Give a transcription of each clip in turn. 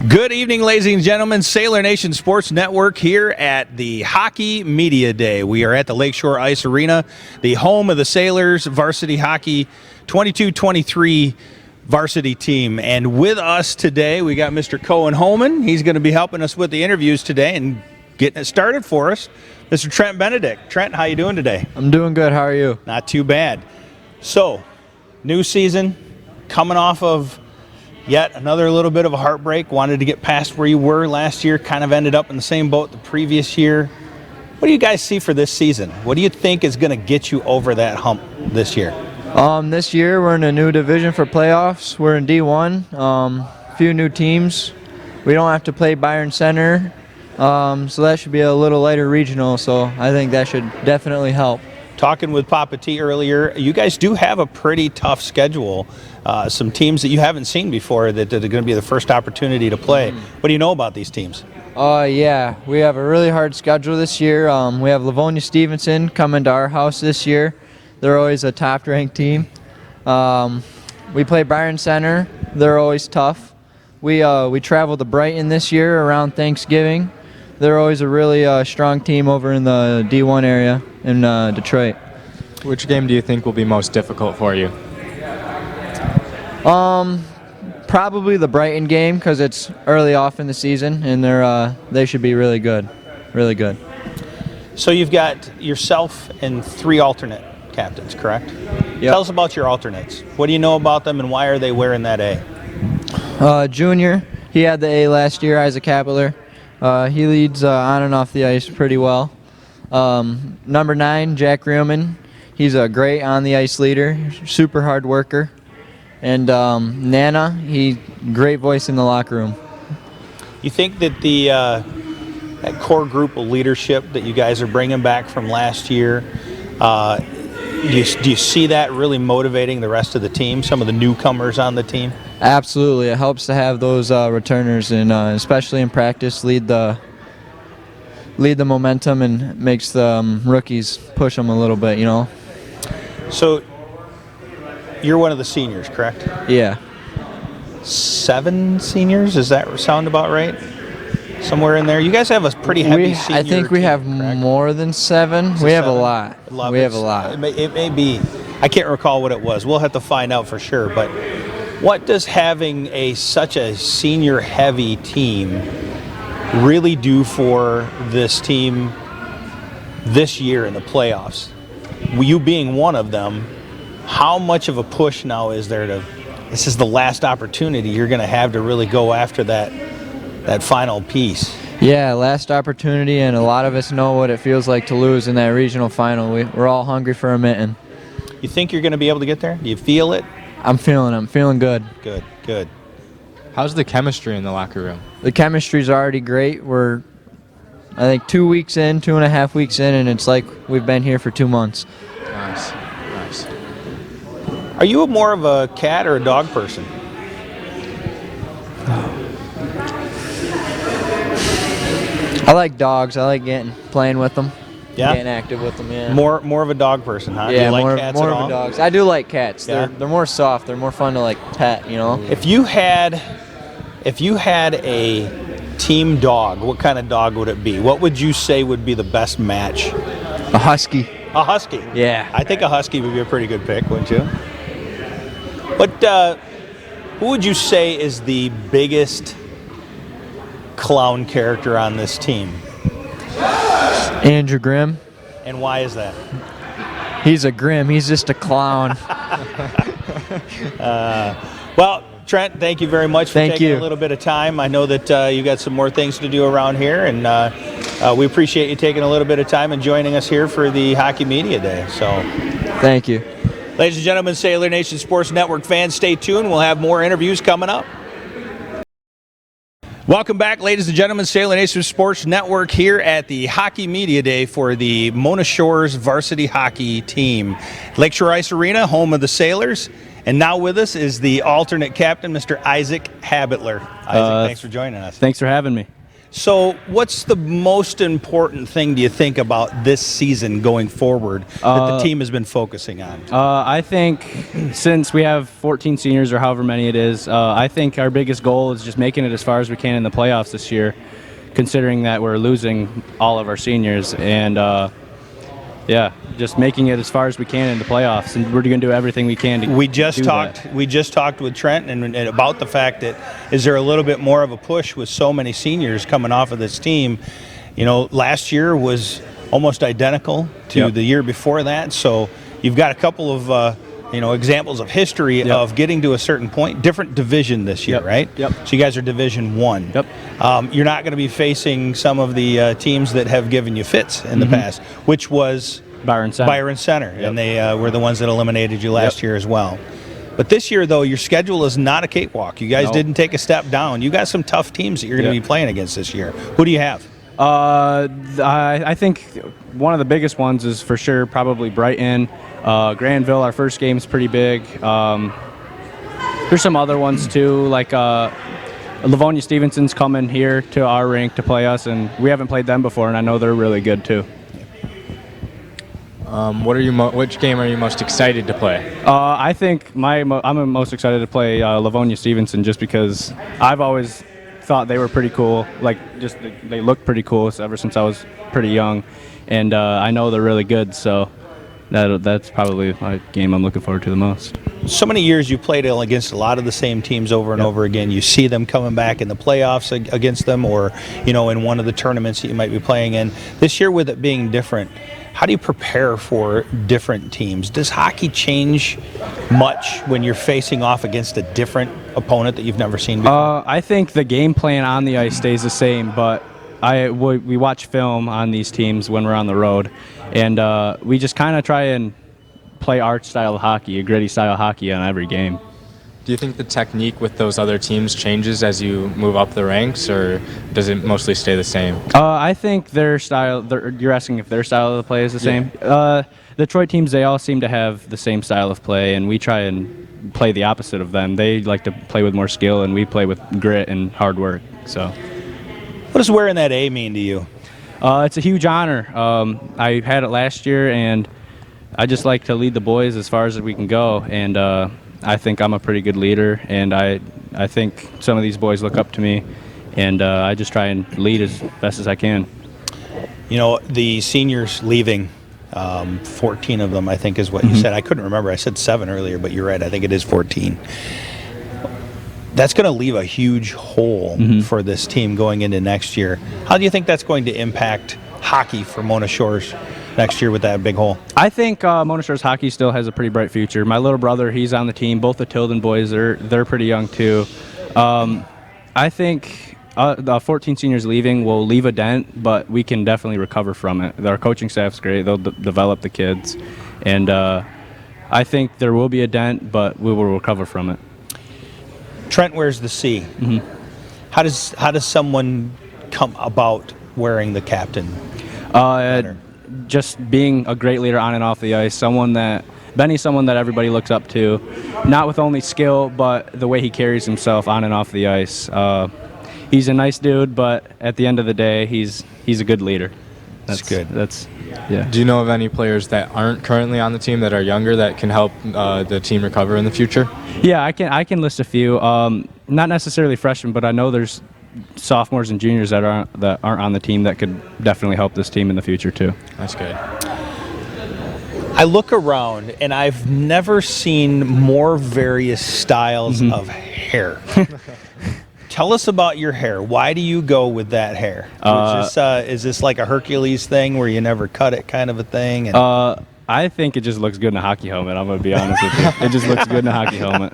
Good evening, ladies and gentlemen. Sailor Nation Sports Network here at the Hockey Media Day. We are at the Lakeshore Ice Arena, the home of the Sailors Varsity Hockey 22-23 varsity team. And with us today, we got Mr. Cohen Holman. He's going to be helping us with the interviews today and getting it started for us. Mr. Trent Benedict. Trent, how you doing today? I'm doing good. How are you? Not too bad. So, new season, coming off of yet another little bit of a heartbreak. Wanted to get past where you were last year, kind of ended up in the same boat the previous year. What do you guys see for this season? What do you think is going to get you over that hump this year? This year we're in a new division for playoffs. We're in D1. A few new teams. We don't have to play Byron Center, so that should be a little lighter regional, so I think that should definitely help. Talking with Papa T earlier, you guys do have a pretty tough schedule. Some teams that you haven't seen before that are going to be the first opportunity to play. What do you know about these teams? Yeah, we have a really hard schedule this year. We have Livonia Stevenson coming to our house this year. They're always a top-ranked team. We play Byron Center. They're always tough. We travel to Brighton this year around Thanksgiving. They're always a really strong team over in the D1 area in Detroit. Which game do you think will be most difficult for you? Probably the Brighton game because it's early off in the season and they should be really good, really good. So you've got yourself and 3 alternate captains, correct? Yep. Tell us about your alternates. What do you know about them and why are they wearing that A? Junior, he had the A last year, Isaac Kapler. He leads on and off the ice pretty well. Number 9, Jack Reelman. He's a great on-the-ice leader, super hard worker. And Nana, great voice in the locker room. You think that that core group of leadership that you guys are bringing back from last year, do you see that really motivating the rest of the team, some of the newcomers on the team? Absolutely. It helps to have those returners, and especially in practice, lead the momentum and makes the rookies push them a little bit, you know. So you're one of the seniors, correct? Yeah. 7 seniors? Does that sound about right? Somewhere in there. You guys have a pretty heavy senior I think we team, have correct? More than 7. We have 7? a lot. We have a lot. It may be. I can't recall what it was. We'll have to find out for sure. But what does having such a senior-heavy team really do for this team this year in the playoffs? You being one of them, how much of a push now is there this is the last opportunity you're going to have to really go after that final piece? Yeah, last opportunity, and a lot of us know what it feels like to lose in that regional final. We're all hungry for a mitten. You think you're going to be able to get there? Do you feel it? I'm feeling good. Good. How's the chemistry in the locker room? The chemistry's already great. We're, I think, 2.5 weeks in, and it's like we've been here for 2 months. Nice. Are you more of a cat or a dog person? I like dogs. I like playing with them. Yeah? Getting active with them, yeah. More of a dog person, huh? Yeah, Do you like more cats of at all? a dogs. I do like cats. Yeah? They're more soft. They're more fun to like pet, you know. If you had a team dog, what kind of dog would it be? What would you say would be the best match? A husky. A husky. Yeah. I think a husky would be a pretty good pick, wouldn't you? But who would you say is the biggest clown character on this team? Andrew Grimm. And why is that? He's a Grimm. He's just a clown. Well, Trent, thank you very much for taking a little bit of time. I know that you got some more things to do around here, and we appreciate you taking a little bit of time and joining us here for the Hockey Media Day. So, thank you. Ladies and gentlemen, Sailor Nation Sports Network fans, stay tuned. We'll have more interviews coming up. Welcome back, ladies and gentlemen. Sailor Nation Sports Network here at the Hockey Media Day for the Mona Shores varsity hockey team. Lakeshore Ice Arena, home of the Sailors. And now with us is the alternate captain, Mr. Isaac Habitler. Isaac, thanks for joining us. Thanks for having me. So, what's the most important thing, do you think, about this season going forward that the team has been focusing on? I think since we have 14 seniors or however many it is, I think our biggest goal is just making it as far as we can in the playoffs this year, considering that we're losing all of our seniors. And, just making it as far as we can in the playoffs, and we're going to do everything we can to We just do talked. that. We just talked with Trent and about the fact that is there a little bit more of a push with so many seniors coming off of this team? Last year was almost identical to the year before that. So you've got a couple of examples of history of getting to a certain point. Different division this year, right? Yep. So you guys are Division 1. Yep. You're not going to be facing some of the teams that have given you fits in the past, which was Byron Center. and they were the ones that eliminated you last year as well. But this year, though, your schedule is not a cakewalk. You guys didn't take a step down. You got some tough teams that you're going to be playing against this year. Who do you have? I think one of the biggest ones is for sure probably Brighton. Granville, our first game is pretty big. There's some other ones too, like Livonia Stevenson's coming here to our rink to play us, and we haven't played them before, and I know they're really good too. Which game are you most excited to play? I think I'm most excited to play Livonia Stevenson just because I've always thought they were pretty cool. Like, just they looked pretty cool ever since I was pretty young, and I know they're really good. So that's probably my game I'm looking forward to the most. So many years you played against a lot of the same teams over and over again. You see them coming back in the playoffs against them, or in one of the tournaments that you might be playing in. This year, with it being different, how do you prepare for different teams? Does hockey change much when you're facing off against a different opponent that you've never seen before? I think the game plan on the ice stays the same, but we watch film on these teams when we're on the road, and we just kind of try and play our style of hockey, a gritty style of hockey on every game. Do you think the technique with those other teams changes as you move up the ranks, or does it mostly stay the same? I think their style, you're asking if their style of play is the same? The Detroit teams, they all seem to have the same style of play, and we try and play the opposite of them. They like to play with more skill, and we play with grit and hard work. So, What does wearing that A mean to you? it's a huge honor. I had it last year, and I just like to lead the boys as far as we can go, and I think I'm a pretty good leader, and I think some of these boys look up to me, and I just try and lead as best as I can. The seniors leaving, 14 of them, I think is what you said. I couldn't remember. I said 7 earlier, but you're right. I think it is 14. That's going to leave a huge hole for this team going into next year. How do you think that's going to impact hockey for Mona Shores next year with that big hole? I think Mona Shores hockey still has a pretty bright future. My little brother, he's on the team. Both the Tilden boys, they're pretty young too. I think the 14 seniors leaving will leave a dent, but we can definitely recover from it. Our coaching staff's great. They'll develop the kids, and I think there will be a dent, but we will recover from it. Trent wears the C. How does someone come about wearing the captain? Just being a great leader on and off the ice. Benny's someone that everybody looks up to, not with only skill, but the way he carries himself on and off the ice. He's a nice dude, but at the end of the day, he's a good leader. That's good. Do you know of any players that aren't currently on the team that are younger that can help the team recover in the future? Yeah, I can list a few. Not necessarily freshmen, but I know there's sophomores and juniors that aren't on the team that could definitely help this team in the future too. That's good. I look around and I've never seen more various styles of hair. Tell us about your hair. Why do you go with that hair? Is this like a Hercules thing where you never cut it kind of a thing? I think it just looks good in a hockey helmet. I'm going to be honest with you. It just looks good in a hockey helmet.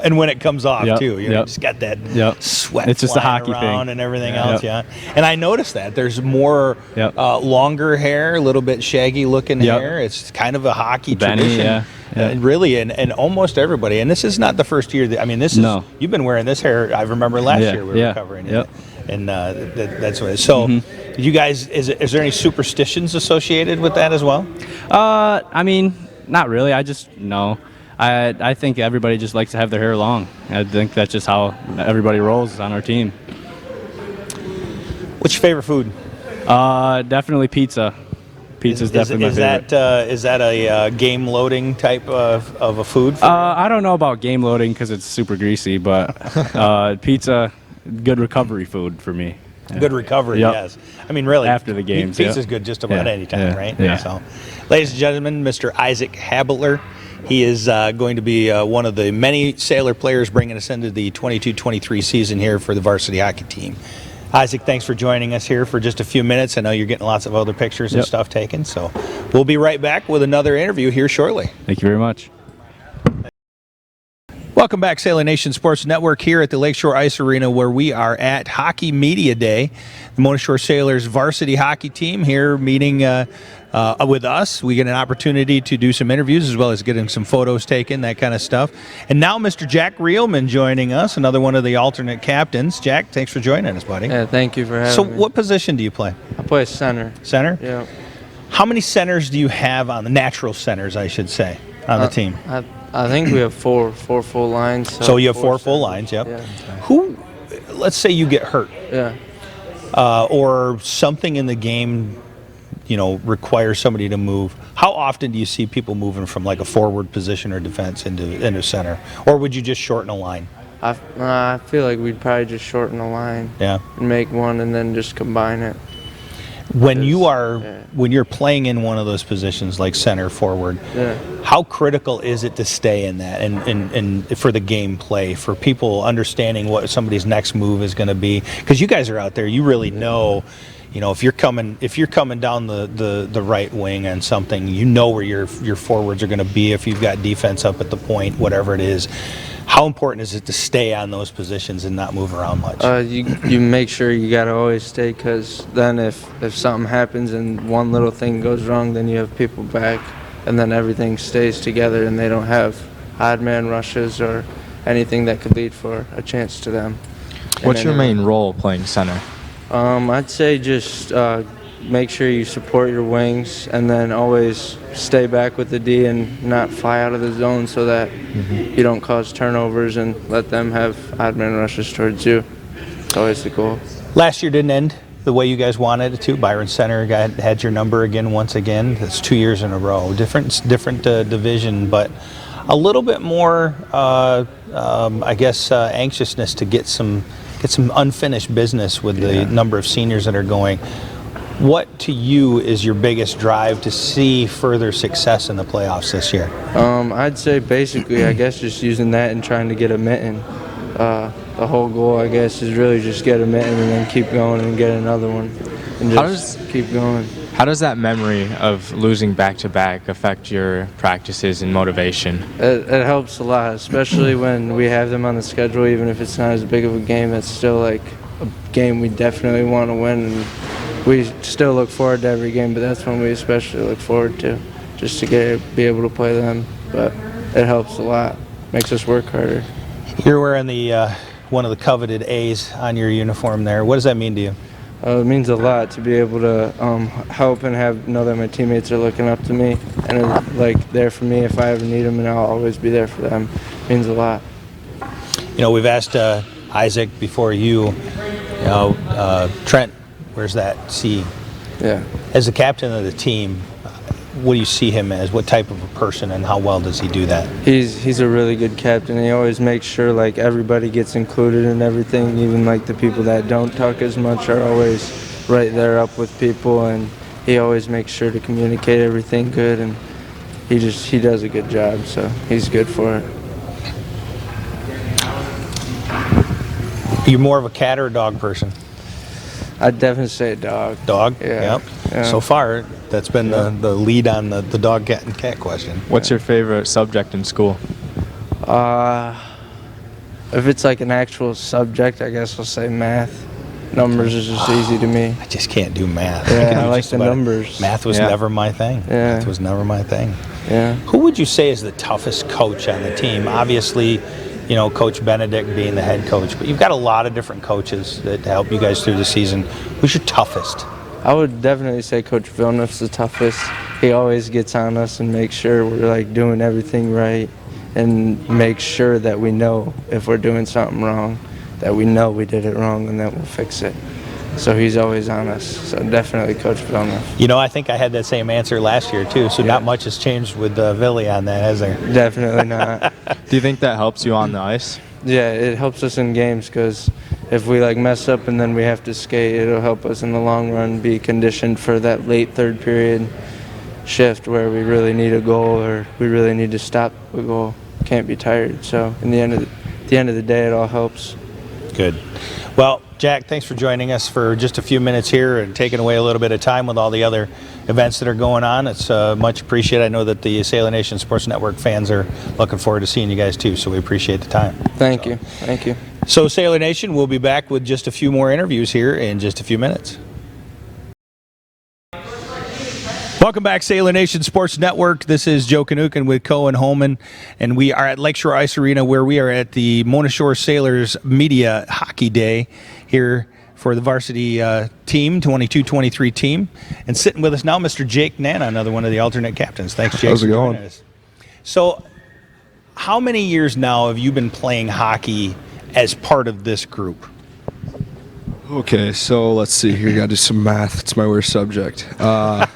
And when it comes off, too. You just got that sweat it's just a flying hockey around thing. And everything else, And I noticed that. There's more longer hair, a little bit shaggy-looking hair. It's kind of a hockey tradition. Really, and almost everybody. And this is not the first year. You've been wearing this hair, I remember last year we were covering it. And that's what it is. So, you guys, is there any superstitions associated with that as well? Not really. I think everybody just likes to have their hair long. I think that's just how everybody rolls on our team. What's your favorite food? Definitely pizza. Pizza's definitely my favorite. Is that a game loading type of a food? For you? I don't know about game loading because it's super greasy, but pizza, good recovery food for me. Yeah. Good recovery, Yep. yes. I mean, really, After the games, pizza's yeah. good just about Yeah, any time, yeah, right? yeah. So, ladies and gentlemen, Mr. Isaac Habler. He is going to be one of the many Sailor players bringing us into the 22-23 season here for the varsity hockey team. Isaac, thanks for joining us here for just a few minutes. I know you're getting lots of other pictures and Yep. stuff taken, so we'll be right back with another interview here shortly. Thank you very much. Welcome back, Sailor Nation Sports Network, here at the Lakeshore Ice Arena, where we are at Hockey Media Day. The Mona Shore Sailors varsity hockey team here meeting with us. We get an opportunity to do some interviews as well as getting some photos taken, that kind of stuff. And now Mr. Jack Reelman joining us, another one of the alternate captains. Jack, thanks for joining us, buddy. Yeah, thank you for having So me. what position do you play? I play center. Center? Yeah. How many centers do you have on the natural centers, I should say, on the team? I think we have four full lines. So you have four full centers. lines, yep. Yeah. Who, let's say you get hurt, Yeah. or something in the game, requires somebody to move. How often do you see people moving from like a forward position or defense into center? Or would you just shorten a line? I feel like we'd probably just shorten a line Yeah. and make one and then just combine it. When Yeah. when you're playing in one of those positions like center, forward, Yeah. how critical is it to stay in that and for the gameplay, for people understanding what somebody's next move is going to be? Because you guys are out there, you really know, if you're coming down the right wing on something, you know where your forwards are going to be if you've got defense up at the point, whatever it is. How important is it to stay on those positions and not move around much? You make sure you gotta always stay, because then if something happens and one little thing goes wrong, then you have people back, and then everything stays together, and they don't have odd man rushes or anything that could lead for a chance to them. What's your main role playing center? I'd say just make sure you support your wings, and then always stay back with the D and not fly out of the zone, so that you don't cause turnovers and let them have odd man rushes towards you. It's always the goal. Last year didn't end the way you guys wanted it to. Byron Center had your number again once again. That's 2 years in a row. Different division, but a little bit more, anxiousness to get some unfinished business with the number of seniors that are going. What to you is your biggest drive to see further success in the playoffs this year? I'd say basically, just using that and trying to get a mitten. The whole goal, is really just get a mitten and then keep going and get another one, and just keep going. How does that memory of losing back-to-back affect your practices and motivation? It helps a lot, especially when we have them on the schedule. Even if it's not as big of a game, it's still like a game we definitely want to win, and we still look forward to every game, but that's when we especially look forward to, just to be able to play them. But it helps a lot, makes us work harder. You're wearing the one of the coveted A's on your uniform there. What does that mean to you? It means a lot to be able to help and know that my teammates are looking up to me and there for me if I ever need them, and I'll always be there for them. It means a lot. We've asked Isaac before you, Trent, where's that C? Yeah. As the captain of the team, what do you see him as? What type of a person, and how well does he do that? He's a really good captain. He always makes sure everybody gets included in everything. Even the people that don't talk as much are always right there up with people, and he always makes sure to communicate everything good, and he does a good job. So he's good for it. You're more of a cat or a dog person? I'd definitely say a dog. Dog? Yeah. Yep. Yeah. So far, that's been the lead on the dog, cat, and cat question. What's your favorite subject in school? If it's an actual subject, I guess I'll say math. Numbers is just easy to me. I just can't do math. Yeah, can do I like just the about it. numbers. Math was never my thing. Yeah. Math was never my thing. Yeah. Who would you say is the toughest coach on the team? Obviously, Coach Benedict being the head coach, but you've got a lot of different coaches that help you guys through the season. Who's your toughest? I would definitely say Coach Villeneuve's the toughest. He always gets on us and makes sure we're doing everything right, and make sure that we know if we're doing something wrong, that we know we did it wrong and that we'll fix it. So he's always on us. So definitely Coach Vilna. I think I had that same answer last year too. So not much has changed with Villy on that, has there? Definitely not. Do you think that helps you on the ice? Yeah, it helps us in games because if we mess up and then we have to skate, it'll help us in the long run be conditioned for that late third period shift where we really need a goal or we really need to stop a goal. Can't be tired. So in the end of the day, it all helps. Good. Well, Jack, thanks for joining us for just a few minutes here and taking away a little bit of time with all the other events that are going on. It's much appreciated. I know that the Sailor Nation Sports Network fans are looking forward to seeing you guys too, so we appreciate the time. Thank you. Thank you. So Sailor Nation, we'll be back with just a few more interviews here in just a few minutes. Welcome back, Sailor Nation Sports Network. This is Joe Kanukin with Cohen Holman, and we are at Lakeshore Ice Arena where we are at the Mona Shore Sailors Media Hockey Day here for the varsity team, 22-23 team. And sitting with us now, Mr. Jake Nana, another one of the alternate captains. Thanks, Jake. How's it going? So how many years now have you been playing hockey as part of this group? Okay, so let's see here. Got to do some math. It's my worst subject. I'd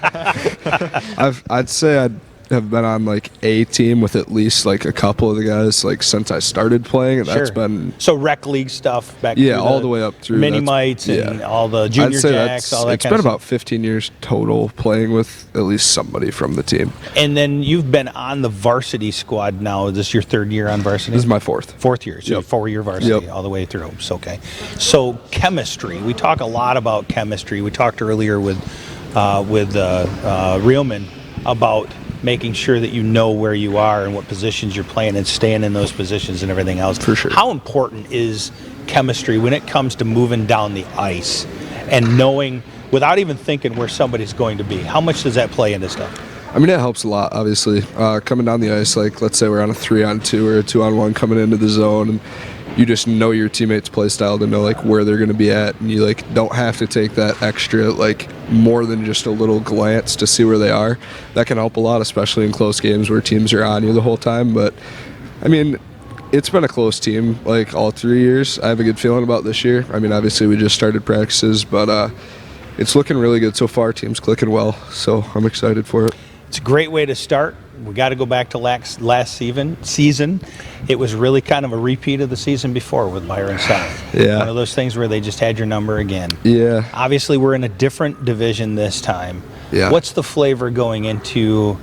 say I'd have been on a team with at least a couple of the guys since I started playing, and that's been so rec league stuff back. all the way up through mini mites and all the junior jacks. All that it's been about 15 years total playing with at least somebody from the team. And then you've been on the varsity squad now. Is this your third year on varsity? This is my fourth year. So 4-year varsity all the way through. So okay. So chemistry. We talk a lot about chemistry. We talked earlier with Reelman about making sure that you know where you are and what positions you're playing and staying in those positions and everything else. For sure. How important is chemistry when it comes to moving down the ice and knowing, without even thinking where somebody's going to be? How much does that play into stuff? I mean, it helps a lot, obviously. Coming down the ice, let's say we're on a 3-on-2 or a 2-on-1 coming into the zone, and you just know your teammates' play style to know where they're going to be at, and you don't have to take that extra more than just a little glance to see where they are. That can help a lot, especially in close games where teams are on you the whole time. But I mean, it's been a close team all 3 years. I have a good feeling about this year. I mean, obviously we just started practices, but it's looking really good so far. Team's clicking well, so I'm excited for it. It's a great way to start. We got to go back to last season. It was really kind of a repeat of the season before with Byron South. Yeah. One of those things where they just had your number again. Yeah. Obviously, we're in a different division this time. Yeah. What's the flavor going into,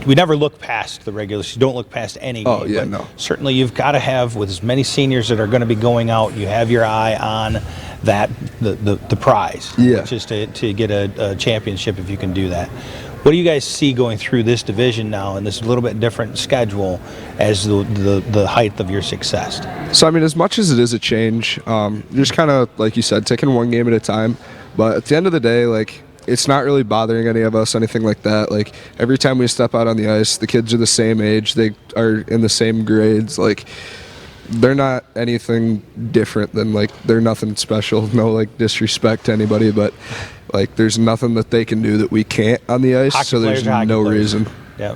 we never look past the regular season. Don't look past any game. Oh, yeah, no. Certainly, you've got to have, with as many seniors that are going to be going out, you have your eye on that, the prize. Yeah. Which is to get a championship if you can do that. What do you guys see going through this division now and this little bit different schedule as the height of your success? So, I mean, as much as it is a change, just kind of, like you said, taking one game at a time. But at the end of the day, it's not really bothering any of us, anything like that. Every time we step out on the ice, the kids are the same age. They are in the same grades. They're not anything different than, they're nothing special. No, disrespect to anybody, but there's nothing that they can do that we can't on the ice, so there's no reason. Yeah.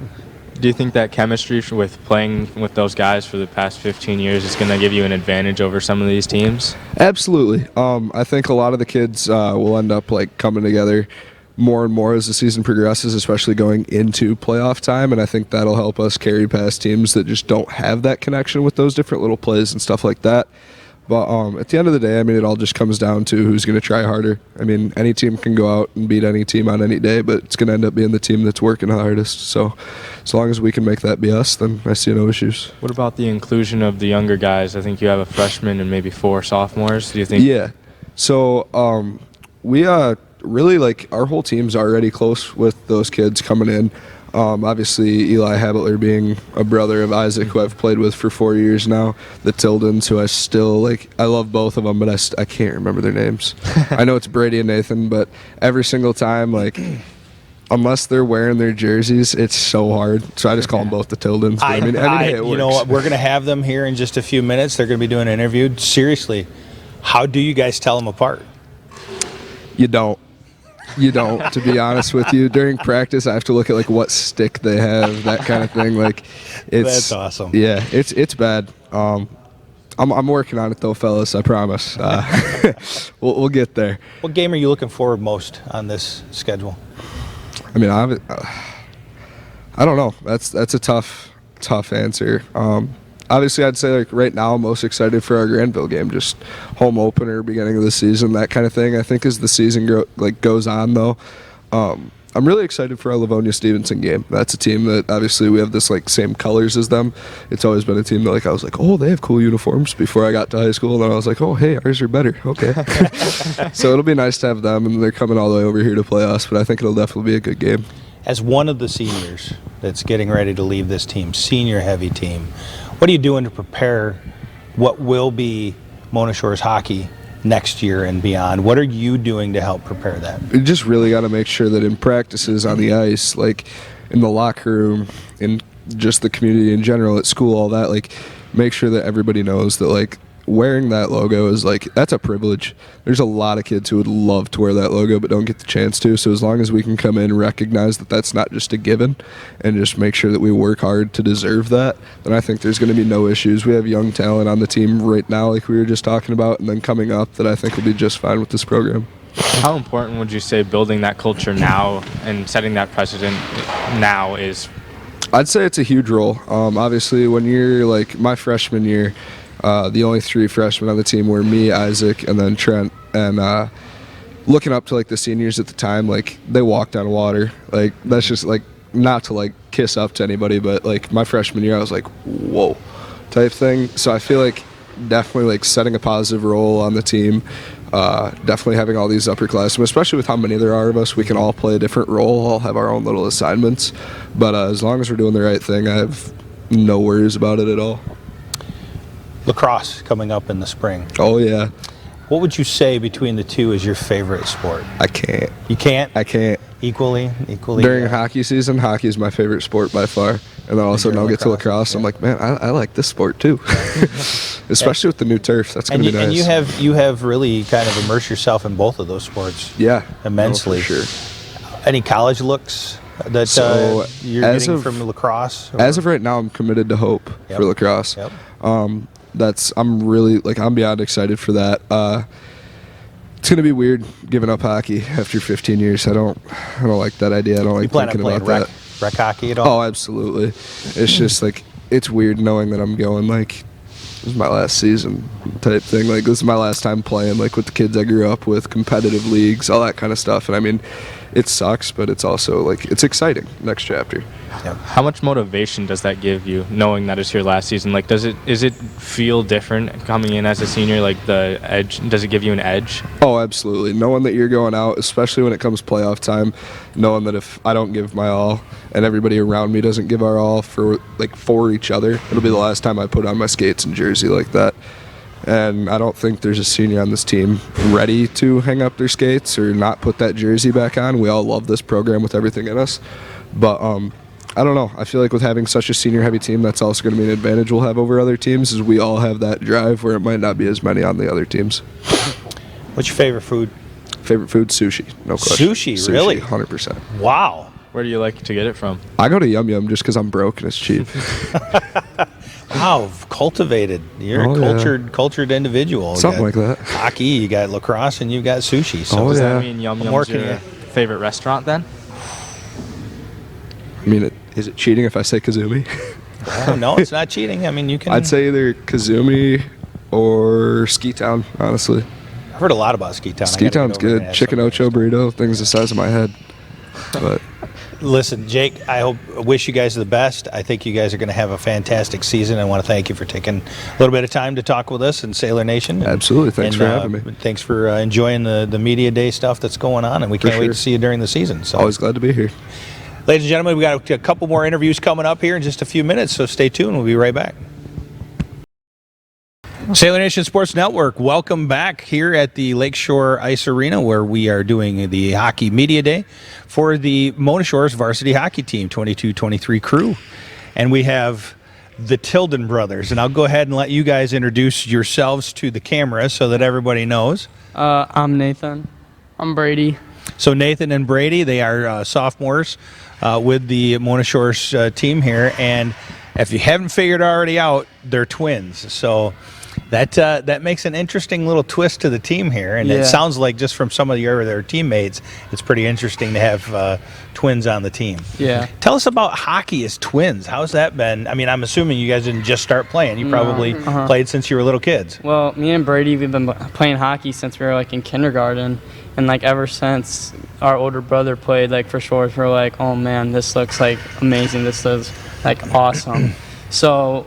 Do you think that chemistry with playing with those guys for the past 15 years is going to give you an advantage over some of these teams? Absolutely. I think a lot of the kids will end up coming together more and more as the season progresses, especially going into playoff time, and I think that'll help us carry past teams that just don't have that connection with those different little plays and stuff like that. But at the end of the day, I mean, it all just comes down to who's going to try harder. I mean, any team can go out and beat any team on any day, but it's going to end up being the team that's working the hardest. So as long as we can make that be us, then I see no issues. What about the inclusion of the younger guys? I think you have a freshman and maybe 4 sophomores. Do you think? Yeah. So we really, our whole team's already close with those kids coming in. Obviously, Eli Habitler being a brother of Isaac, who I've played with for 4 years now. The Tildens, who I still I love both of them, but I can't remember their names. I know it's Brady and Nathan, but every single time, unless they're wearing their jerseys, it's so hard. So I just call them both the Tildens. But I mean, hey, it works. You know what? We're going to have them here in just a few minutes. They're going to be doing an interview. Seriously, how do you guys tell them apart? You don't. To be honest with you. During practice, I have to look at what stick they have, that kind of thing. It's That's awesome. Yeah, it's bad. I'm working on it though, fellas. I promise. We'll get there. What game are you looking forward most on this schedule? I mean, I don't know. That's a tough answer. Obviously, I'd say like right now, I'm most excited for our Granville game, just home opener, beginning of the season, that kind of thing. I think as the season goes on, though, I'm really excited for our Livonia Stevenson game. That's a team that obviously we have this like same colors as them. It's always been a team that like I was like, oh, they have cool uniforms before I got to high school, and then I was like, oh, hey, ours are better. Okay. So it'll be nice to have them, and they're coming all the way over here to play us. But I think it'll definitely be a good game. As one of the seniors that's getting ready to leave this team, senior-heavy team, what are you doing to prepare what will be Mona Shores hockey next year and beyond? What are you doing to help prepare that? You just really got to make sure that in practices on the ice, like in the locker room, in just the community in general, at school, all that, like make sure that everybody knows that like wearing that logo is like, that's a privilege. There's a lot of kids who would love to wear that logo but don't get the chance to. So as long as we can come in and recognize that that's not just a given and just make sure that we work hard to deserve that, then I think there's going to be no issues. We have young talent on the team right now, like we were just talking about, and then coming up that I think will be just fine with this program. How important would you say building that culture now and setting that precedent now is? I'd say it's a huge role. Obviously, when you're like my freshman year, the only 3 freshmen on the team were me, Isaac, and then Trent. And looking up to like the seniors at the time, like they walked on water. Like that's just like not to like kiss up to anybody, but like my freshman year, I was like, whoa, type thing. So I feel like definitely like setting a positive role on the team. Definitely having all these upperclassmen, especially with how many there are of us, we can all play a different role, all have our own little assignments. But as long as we're doing the right thing, I have no worries about it at all. Lacrosse coming up in the spring. Oh, yeah. What would you say between the two is your favorite sport? I can't. You can't? I can't. Equally? During hockey season, hockey is my favorite sport by far. And then all of a sudden I'll get to lacrosse. Yeah. I'm like, man, I like this sport too. Especially with the new turf. That's going to be nice. And you have really kind of immersed yourself in both of those sports. Yeah. Immensely. No, for sure. Any college looks that you're getting from lacrosse? Or? As of right now, I'm committed to Hope for lacrosse. Yep. I'm beyond excited for that. It's gonna be weird giving up hockey after 15 years. I don't like that idea. I don't like thinking about that. Rec hockey at all? Oh, absolutely. It's just like it's weird knowing that I'm going like this is my last season type thing. Like this is my last time playing like with the kids I grew up with, competitive leagues, all that kind of stuff. And I mean, it sucks, but it's also like it's exciting. Next chapter. Yep. How much motivation does that give you, knowing that it's your last season? Like, is it feel different coming in as a senior? Like the edge, does it give you an edge? Oh, absolutely. Knowing that you're going out, especially when it comes playoff time, knowing that if I don't give my all and everybody around me doesn't give our all for each other, it'll be the last time I put on my skates and jersey like that. And I don't think there's a senior on this team ready to hang up their skates or not put that jersey back on. We all love this program with everything in us. But I don't know. I feel like with having such a senior-heavy team, that's also going to be an advantage we'll have over other teams is we all have that drive where it might not be as many on the other teams. What's your favorite food? Favorite food? Sushi. No question. Sushi, really? 100%. Wow. Where do you like to get it from? I go to Yum Yum just because I'm broke and it's cheap. Wow, cultivated. You're a cultured individual. Something like that. Hockey, you got lacrosse, and you got sushi. So does that mean Yum Yum's your favorite restaurant then? I mean, is it cheating if I say Kazumi? No, it's not cheating. I mean, you can. I'd say either Kazumi or Ski Town, honestly. I've heard a lot about Ski Town. Ski Town's good. Chicken ocho burrito, things the size of my head. But listen, Jake, I wish you guys the best. I think you guys are going to have a fantastic season. I want to thank you for taking a little bit of time to talk with us in Sailor Nation. Absolutely. Thanks for having me. Thanks for enjoying the media day stuff that's going on, and we can't wait to see you during the season. So. Always glad to be here. Ladies and gentlemen, we got a couple more interviews coming up here in just a few minutes, so stay tuned. We'll be right back. Sailor Nation Sports Network, welcome back here at the Lakeshore Ice Arena where we are doing the Hockey Media Day for the Mona Shores Varsity Hockey Team 22-23 crew. And we have the Tilden brothers, and I'll go ahead and let you guys introduce yourselves to the camera so that everybody knows. I'm Nathan. I'm Brady. So Nathan and Brady, they are sophomores with the Mona Shores team here, and if you haven't figured already out, they're twins. So That makes an interesting little twist to the team here, and it Yeah. sounds like just from some of their teammates, it's pretty interesting to have twins on the team. Yeah. Tell us about hockey as twins. How's that been? I mean, I'm assuming you guys didn't just start playing. You probably played since you were little kids. Well, me and Brady, we've been playing hockey since we were like in kindergarten, and like ever since our older brother played like for short, we're like, oh man, this looks like amazing. This is like awesome. So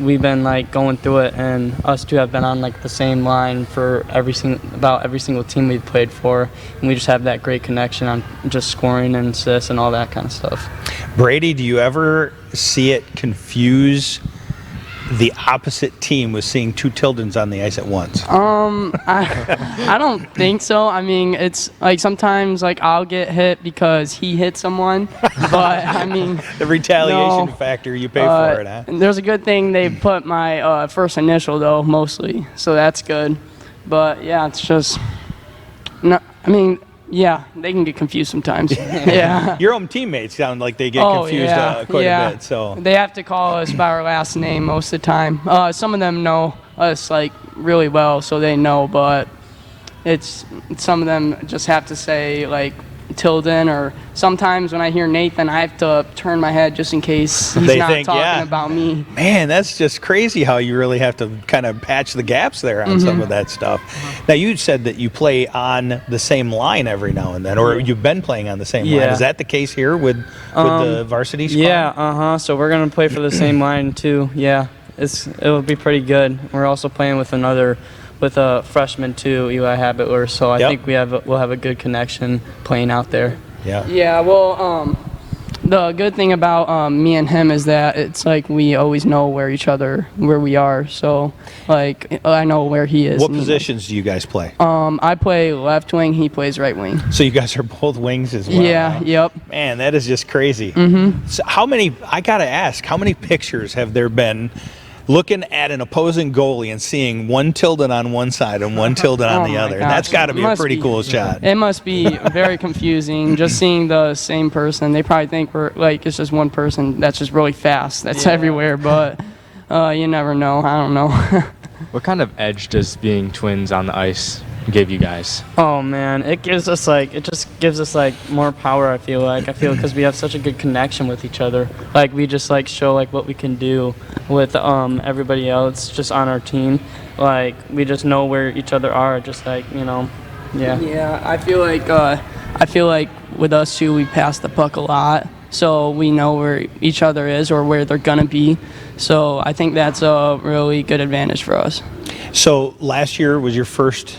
we've been like going through it, and us two have been on like the same line for every single team we've played for, and we just have that great connection on just scoring and assists and all that kind of stuff. Brady, do you ever see it confuse the opposite team with seeing two Tildens on the ice at once? I don't think so. I mean, it's like sometimes like I'll get hit because he hit someone, but I mean The retaliation no. factor, you pay for it, huh? There's a good thing they put my first initial though, mostly, so that's good. But yeah, it's just no. I mean, yeah, they can get confused sometimes. Yeah. Your own teammates sound like they get confused quite a bit. So they have to call us by our last name most of the time. Some of them know us like really well, so they know. But it's some of them just have to say like Tilden, or sometimes when I hear Nathan, I have to turn my head just in case he's They not think, talking yeah. about me. man, that's just crazy how you really have to kind of patch the gaps there on some of that stuff. Now, you said that you play on the same line every now and then, or you've been playing on the same line. Yeah. Is that the case here with the varsity squad? Yeah, so we're gonna play for the same line too. Yeah, it'll be pretty good. We're also playing with a freshman too, Eli Habitler. So I Yep. think we'll have a good connection playing out there. Yeah. Yeah, well, the good thing about me and him is that it's like we always know where we are. So like I know where he is. What and he knows. positions do you guys play? I play left wing. He plays right wing. So you guys are both wings as well. Yeah. huh? Yep. Man, that is just crazy. Mm-hmm. So I gotta ask, how many pictures have there been looking at an opposing goalie and seeing one Tilden on one side and one Tilden on Oh the my other? gosh. That's got to be a Must pretty be. cool shot. It must be very confusing just seeing the same person. They probably think we're like it's just one person that's just really fast. That's everywhere, but you never know. I don't know. What kind of edge does being twins on the ice give you guys? Oh man, it just gives us like more power. I feel because we have such a good connection with each other. Like we just like show like what we can do with everybody else just on our team. Like we just know where each other are. Just like yeah. Yeah, I feel like with us two, we pass the puck a lot, so we know where each other is or where they're gonna be. So I think that's a really good advantage for us. So last year was your first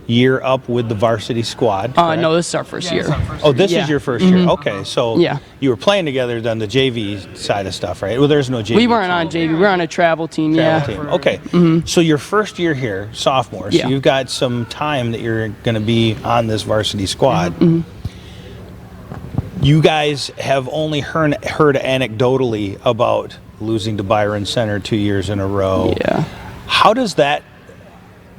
year up with the varsity squad? correct? No, this is our first year. Oh, this Yeah. is your 1st year. Okay, so Yeah. you were playing together on the JV side of stuff, right? Well, there's no JV. We weren't on JV. We were on a travel team. travel Yeah. team. Okay, so your first year here, sophomore, so Yeah. you've got some time that you're going to be on this varsity squad. You guys have only heard anecdotally about losing to Byron Center 2 years in a row. Yeah. How does that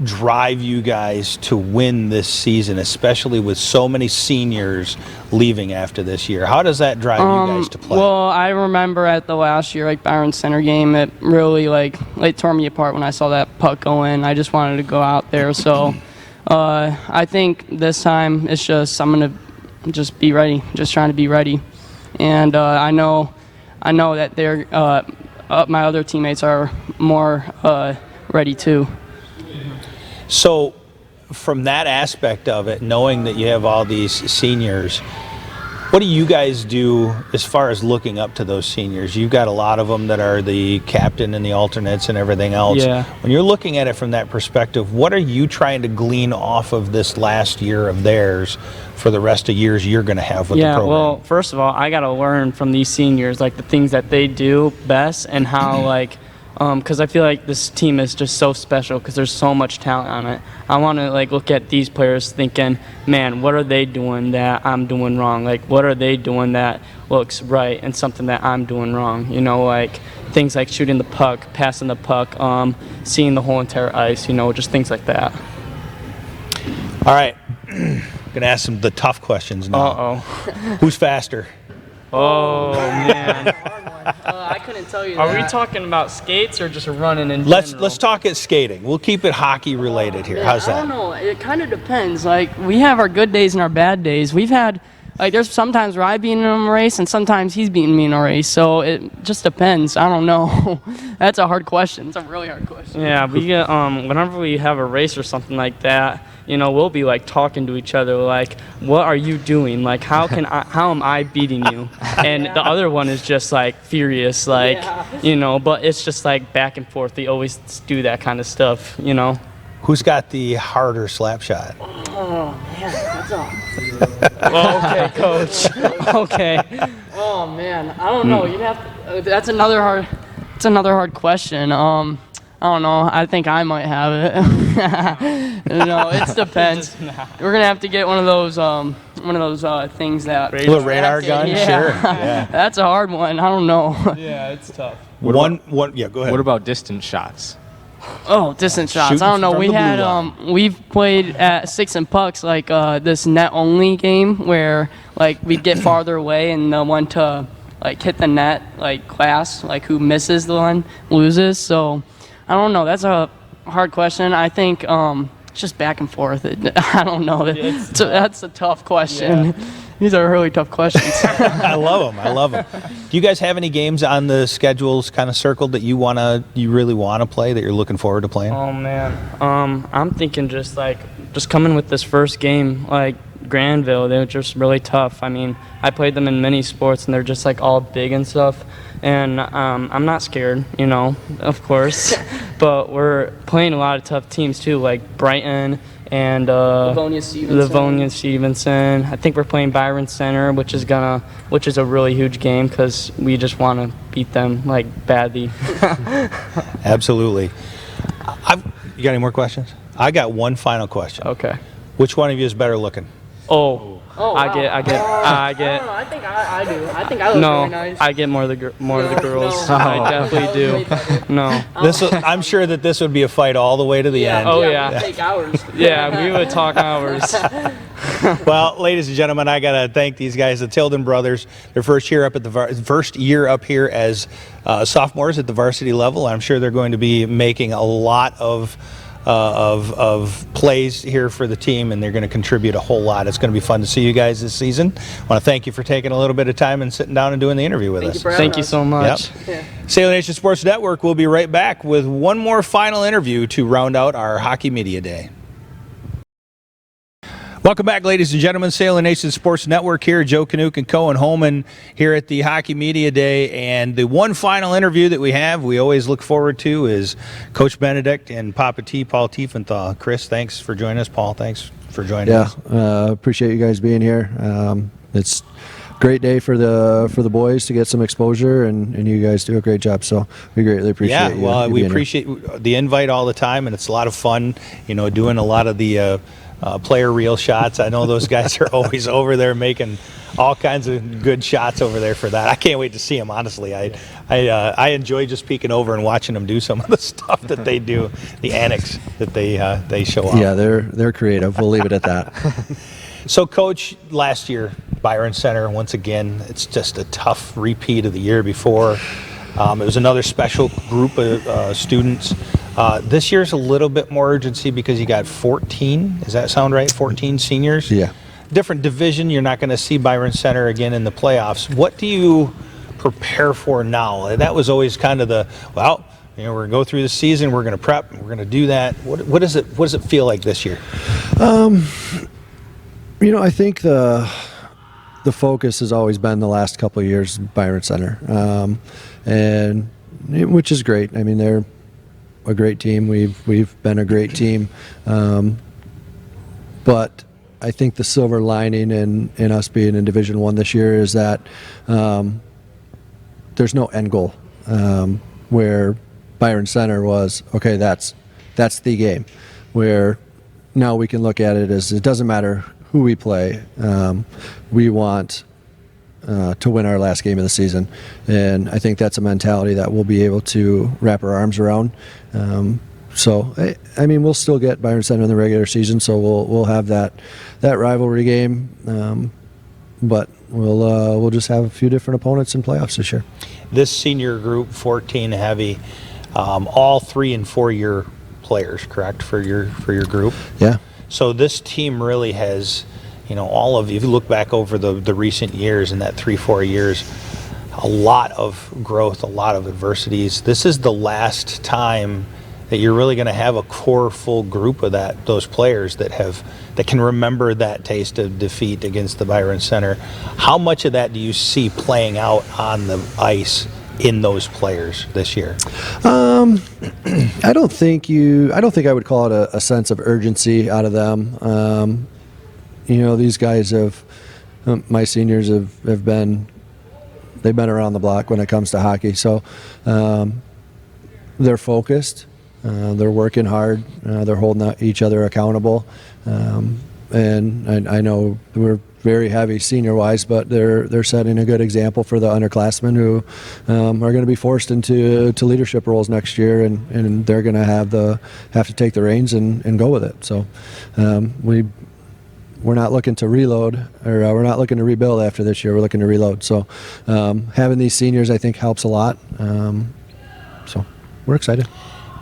drive you guys to win this season, especially with so many seniors leaving after this year? How does that drive you guys to play? Well, I remember at the last year, like Byron Center game, it really it tore me apart when I saw that puck go in. I just wanted to go out there. So I think this time it's just I'm gonna just be ready, just trying to be ready, and I know that they're my other teammates are more ready too. So, from that aspect of it, knowing that you have all these seniors, what do you guys do as far as looking up to those seniors? You've got a lot of them that are the captain and the alternates and everything else. Yeah. When you're looking at it from that perspective, what are you trying to glean off of this last year of theirs for the rest of years you're going to have with the program? Well, first of all, I got to learn from these seniors, like the things that they do best and how because I feel like this team is just so special because there's so much talent on it. I want to look at these players thinking, man, what are they doing that I'm doing wrong? Like, what are they doing that looks right and something that I'm doing wrong? Things like shooting the puck, passing the puck, seeing the whole entire ice, just things like that. All right. I'm going to ask some of the tough questions now. Uh-oh. Who's faster? Oh, man. couldn't tell you. Are we talking about skates or just running in Let's general? talk it skating. We'll keep it hockey related here. How's I that? don't know. It kind of depends. Like, we have our good days and our bad days. We've had, like, there's sometimes where I beat him in a race and sometimes he's beating me in a race. So it just depends. I don't know. That's a hard question. It's a really hard question. Yeah, we get, whenever we have a race or something like that, you know, we'll be like talking to each other, like, what are you doing? Like, how am I beating you? And the other one is just like furious, like, you know, but it's just like back and forth. They always do that kind of stuff, you know. Who's got the harder slap shot? Oh, man, that's all. Well, okay, coach. Okay. Oh, man, I don't know. You'd have to, that's another hard question. I don't know. I think I might have it. No, it depends. We're gonna have to get one of those things that Little radar gun. Yeah. Sure. Yeah. That's a hard one. I don't know. Yeah, it's tough. One. Yeah. Go ahead. What about distance shots? Oh, distance shots. Shooting I don't know. from We the blue had line. we've played at Six and Pucks like this net only game where like we'd get farther away and the one to like hit the net like class like who misses the one loses. So I don't know. That's a hard question. I think it's just back and forth. I don't know. That's a tough question. Yeah. These are really tough questions. I love them. Do you guys have any games on the schedules kind of circled that you really wanna play that you're looking forward to playing? Oh man, I'm thinking just coming with this first game, like Granville, they were just really tough. I mean, I played them in many sports and they're just like all big and stuff. And I'm not scared, you know, of course. But we're playing a lot of tough teams too, like Brighton and Livonia Stevenson. I think we're playing Byron Center, which is a really huge game because we just want to beat them like badly. Absolutely. You got any more questions? I got one final question. Okay. Which one of you is better looking? Oh, wow. I get. I don't know. I think I do. I think I look No, really nice. I get more of the girls. No. I definitely do. No. I'm sure that this would be a fight all the way to the end. Oh, We yeah. take hours. Yeah, we would talk hours. Well, ladies and gentlemen, I got to thank these guys, the Tilden brothers. Their first year up here as sophomores at the varsity level. I'm sure they're going to be making a lot of plays here for the team, and they're going to contribute a whole lot. It's going to be fun to see you guys this season. I want to thank you for taking a little bit of time and sitting down and doing the interview with us. Thank you so much. Yep. Sailor Nation Sports Network will be right back with one more final interview to round out our Hockey Media Day. Welcome back, ladies and gentlemen. Sailor Nation Sports Network here. Joe Canuck and Cohen Holman here at the Hockey Media Day. And the one final interview that we always look forward to is Coach Benedict and Papa T, Paul Tiefenthal. Chris, thanks for joining us. Paul, thanks for joining us. Appreciate you guys being here. It's a great day for the boys to get some exposure, and you guys do a great job. So we greatly appreciate you. Well, we being appreciate the invite all the time, and it's a lot of fun, doing a lot of the player reel shots. I know those guys are always over there making all kinds of good shots over there for that. I can't wait to see them, honestly. I enjoy just peeking over and watching them do some of the stuff that they do, the antics that they show off. Yeah, they're creative. We'll leave it at that. So, Coach, last year, Byron Center, once again, it's just a tough repeat of the year before. It was another special group of students. This year's a little bit more urgency because you got 14. Does that sound right? 14 seniors? Yeah. Different division. You're not going to see Byron Center again in the playoffs. What do you prepare for now? That was always kind of we're going to go through the season. We're going to prep. We're going to do that. What does it feel like this year? I think the focus has always been the last couple of years Byron Center, which is great. I mean, they're a great team. We've been a great team, but I think the silver lining in us being in Division I this year is that there's no end goal. Where Byron Center was, okay, that's the game. Where now we can look at it as it doesn't matter who we play. We want to win our last game of the season, and I think that's a mentality that we'll be able to wrap our arms around. So I mean, we'll still get Byron Center in the regular season, so we'll have that rivalry game. but we'll just have a few different opponents in playoffs this year. This senior group, 14 heavy, all 3 and 4 year players, correct, for your group? Yeah. So this team really has, all of you, if you look back over the recent years, in that 3-4 years, a lot of growth, a lot of adversities. This is the last time that you're really going to have a core full group of those players that can remember that taste of defeat against the Byron Center. How much of that do you see playing out on the ice in those players this year? I don't think I would call it a sense of urgency out of them. These guys my seniors have been around the block when it comes to hockey, so they're focused. They're working hard. They're holding each other accountable. And I know we're very heavy senior-wise, but they're setting a good example for the underclassmen who are going to be forced into leadership roles next year, and they're going to have to take the reins and go with it. So we're not looking to reload, or we're not looking to rebuild after this year. We're looking to reload. So having these seniors, I think, helps a lot. So we're excited.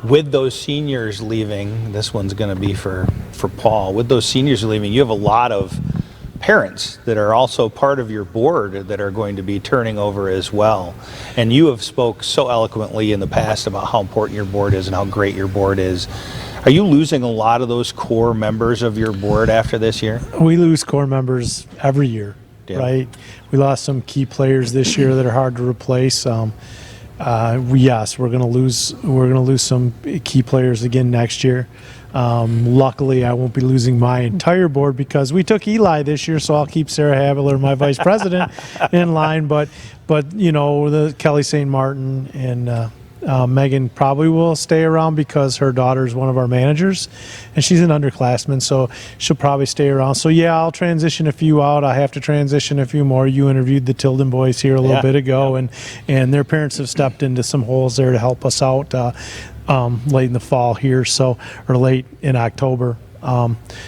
With those seniors leaving, this one's going to be for Paul. With those seniors leaving, you have a lot of parents that are also part of your board that are going to be turning over as well. And you have spoke so eloquently in the past about how important your board is and how great your board is. Are you losing a lot of those core members of your board after this year? We lose core members every year, right? We lost some key players this year that are hard to replace. Yes, we're going to lose some key players again next year. Luckily, I won't be losing my entire board because we took Eli this year, so I'll keep Sarah Haviler, my vice president, in line. But the Kelly St. Martin and Megan probably will stay around because her daughter is one of our managers, and she's an underclassman, so she'll probably stay around. So yeah, I'll transition a few out. I have to transition a few more. You interviewed the Tilden boys here a little bit ago, and their parents have stepped into some holes there to help us out late in the fall here, or late in October.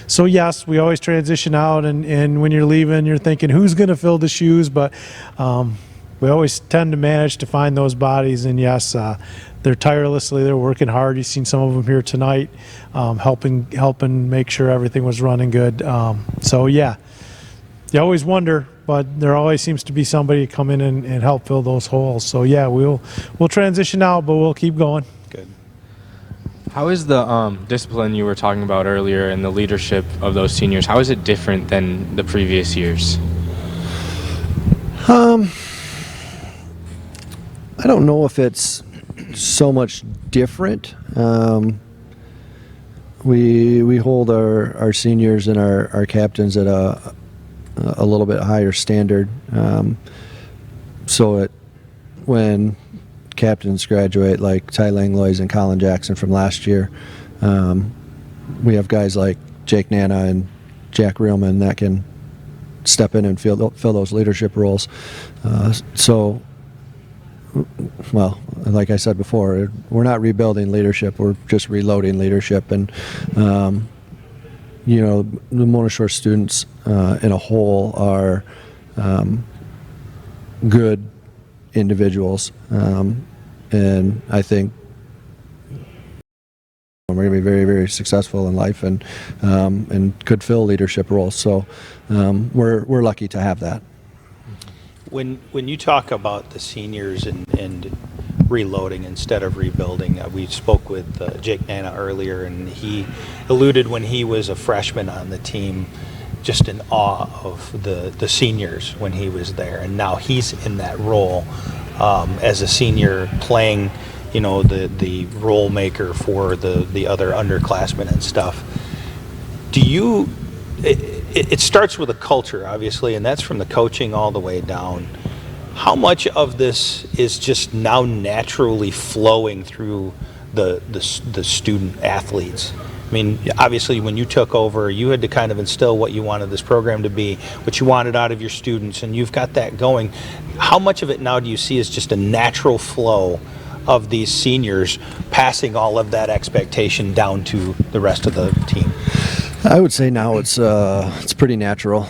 So yes, we always transition out, and when you're leaving, you're thinking who's going to fill the shoes, but we always tend to manage to find those bodies, and yes, they're working hard. You've seen some of them here tonight, helping make sure everything was running good. So yeah, you always wonder, but there always seems to be somebody to come in and help fill those holes. So yeah, we'll transition out, but we'll keep going. Good. How is the discipline you were talking about earlier and the leadership of those seniors, how is it different than the previous years? I don't know if it's so much different. We hold our seniors and our captains at a little bit higher standard. So when captains graduate, like Ty Langlois and Colin Jackson from last year, we have guys like Jake Nana and Jack Reelman that can step in and fill those leadership roles. Well, like I said before, we're not rebuilding leadership, we're just reloading leadership. And the Mona Shore students in a whole are good individuals, and I think we're going to be very, very successful in life and could fill leadership roles. So we're lucky to have that. When you talk about the seniors and reloading instead of rebuilding, we spoke with Jake Nana earlier, and he alluded when he was a freshman on the team, just in awe of the seniors when he was there, and now he's in that role as a senior, playing, the role maker for the other underclassmen and stuff. It starts with a culture, obviously, and that's from the coaching all the way down. How much of this is just now naturally flowing through the student athletes? I mean, obviously, when you took over, you had to kind of instill what you wanted this program to be, what you wanted out of your students, and you've got that going. How much of it now do you see as just a natural flow of these seniors passing all of that expectation down to the rest of the team? I would say now it's pretty natural.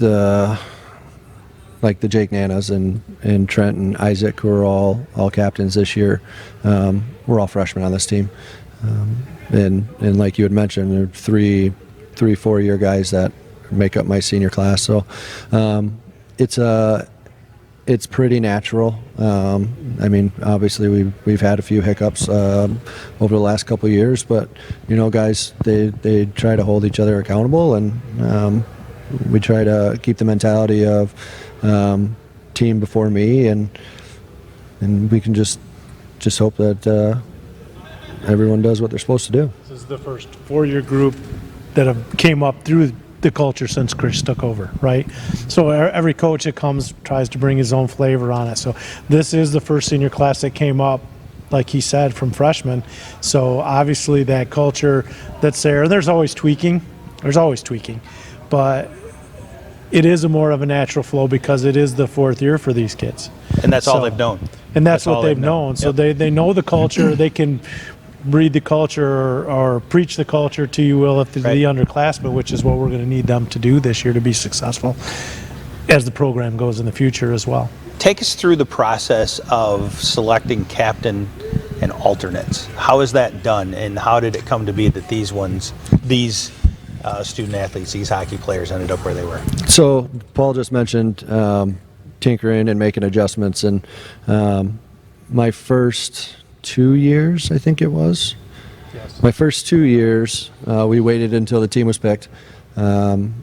the Jake Nanas and Trent and Isaac, who are all captains this year. We're all freshmen on this team, and like you had mentioned, there are three 4-year guys that make up my senior class. So it's pretty natural. I mean, obviously we've had a few hiccups over the last couple of years, but guys, they try to hold each other accountable, and we try to keep the mentality of team before me, and we can just hope that everyone does what they're supposed to do. This is the first 4-year group that have came up through the culture since Chris took over, right? So every coach that comes tries to bring his own flavor on it. So this is the first senior class that came up, like he said, from freshmen. So obviously that culture that's there, there's always tweaking, but it is a more of a natural flow because it is the 4th year for these kids. And that's all they've known. And that's what they've known. So they know the culture. They can breed the culture or preach the culture to you, will, if they're the underclassmen, which is what we're going to need them to do this year to be successful as the program goes in the future as well. Take us through the process of selecting captain and alternates. How is that done, and how did it come to be that these student athletes, these hockey players, ended up where they were? So Paul just mentioned tinkering and making adjustments, and my first 2 years, I think it was. Yes. My first 2 years, we waited until the team was picked, and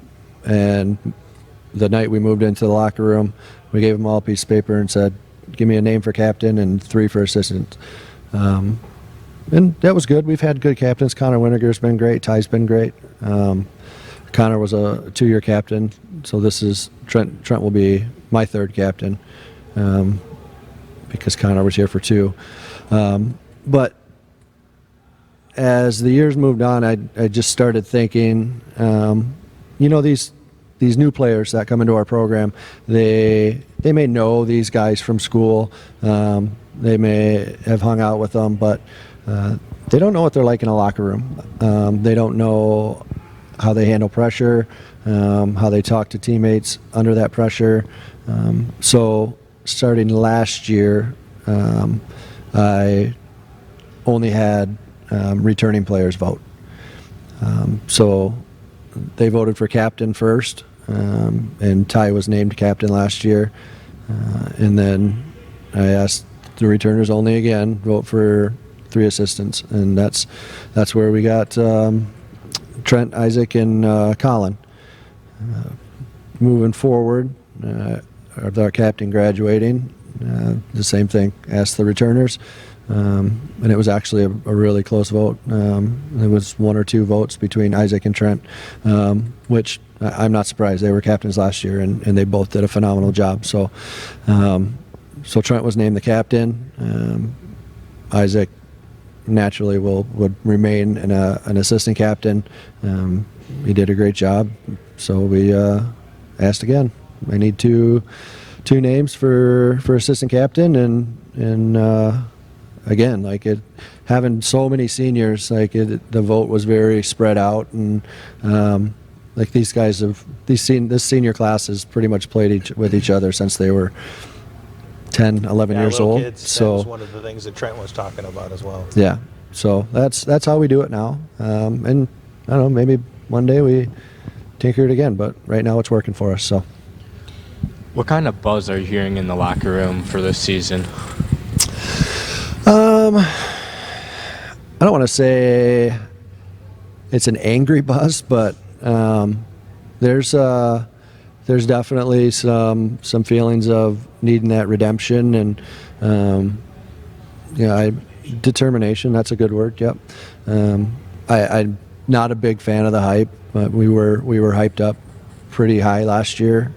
the night we moved into the locker room, we gave them all a piece of paper and said, give me a name for captain and 3 for assistant. And that was good. We've had good captains. Connor Winnegar's been great. Ty's been great. Connor was a 2-year captain, so this is Trent will be my 3rd captain, because Connor was here for 2. But as the years moved on, I just started thinking, these new players that come into our program, they may know these guys from school, they may have hung out with them, but they don't know what they're like in a locker room. They don't know how they handle pressure, how they talk to teammates under that pressure. So starting last year, I only had returning players vote. So they voted for captain first, and Ty was named captain last year. And then I asked the returners only again, vote for 3 assistants, and that's where we got Trent, Isaac, and Colin. Moving forward, with our captain graduating, the same thing, asked the returners, and it was actually a really close vote. There was 1 or 2 votes between Isaac and Trent, which I'm not surprised. They were captains last year, and they both did a phenomenal job. So Trent was named the captain. Isaac naturally would remain an assistant captain. He did a great job, so we asked again. I need two names for assistant captain, and again, having so many seniors, the vote was very spread out, and these guys this senior class has pretty much played with each other since they were 10, 11 years old. Kids, so that was one of the things that Trent was talking about as well. Yeah, so that's how we do it now, and I don't know, maybe one day we tinker it again, but right now it's working for us. So. What kind of buzz are you hearing in the locker room for this season? I don't want to say it's an angry buzz, but there's definitely some feelings of needing that redemption, and determination. That's a good word. Yep. I'm not a big fan of the hype, but we were hyped up pretty high last year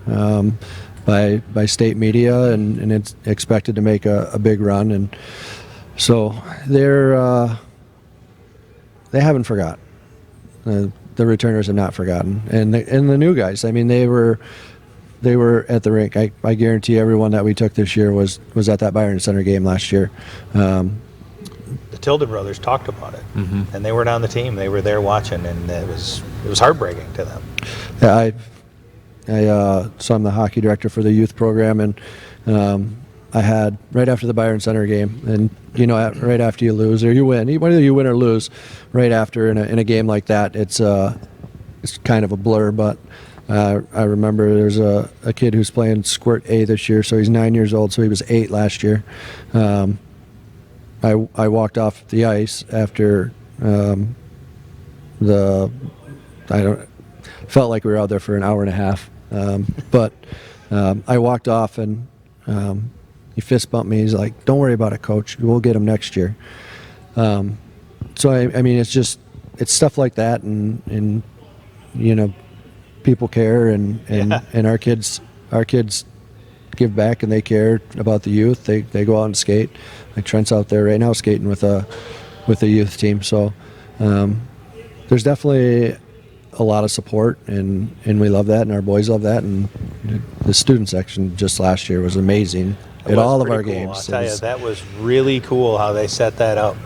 by state media, and it's expected to make a big run, and so they haven't forgotten. The returners have not forgotten, and the new guys. I mean, they were at the rink. I guarantee everyone that we took this year was at that Byron Center game last year. The Tilden brothers talked about it, and they were on the team. They were there watching, and it was heartbreaking to them. Yeah, So I'm the hockey director for the youth program, and I had right after the Byron Center game, and right after you lose or you win, whether you win or lose, right after in a game like that, it's kind of a blur. But I remember there's a kid who's playing Squirt A this year, so he's 9 years old, so he was 8 last year. I walked off the ice after felt like we were out there for an hour and a half, but I walked off and he fist bumped me. He's like, "Don't worry about it, coach. We'll get him next year." So I mean, it's stuff like that, and people care, and our kids give back, and they care about the youth. They go out and skate. Like Trent's out there right now skating with a youth team. So there's definitely a lot of support, and we love that, and our boys love that. And the student section just last year was amazing at all of our games. I'll tell you, that was really cool how they set that up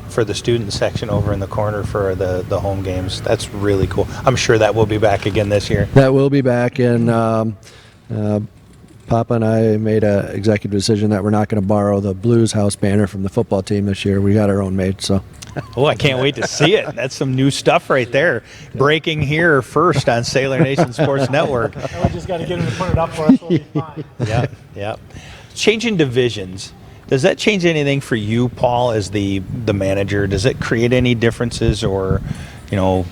for the student section over in the corner for the home games. That's really cool. I'm sure that will be back again this year. That will be back, and Papa and I made an executive decision that we're not going to borrow the Blues house banner from the football team this year. We got our own made, so. Oh, I can't wait to see it. That's some new stuff right there. Breaking here first on Sailor Nation Sports Network. We just got to get him to put it up for us. We'll be fine. Yeah. Changing divisions. Does that change anything for you, Paul, as the manager? Does it create any differences or, the